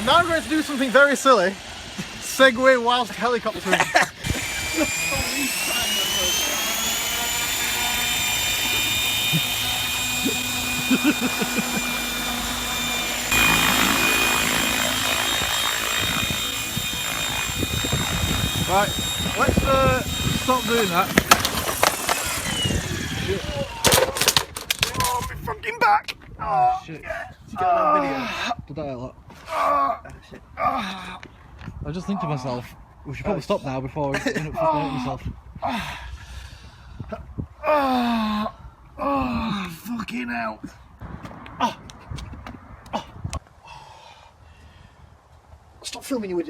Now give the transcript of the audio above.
And now I'm going to do something very silly. Segway whilst helicoptering. Right, let's stop doing that. Shit. Oh, my fucking back! Oh shit. Did you get that video? Did that a lot? Shit. I was just thinking to myself, we should probably stop now before I end up fucking hurting myself. Fucking hell. Stop filming, you idiot.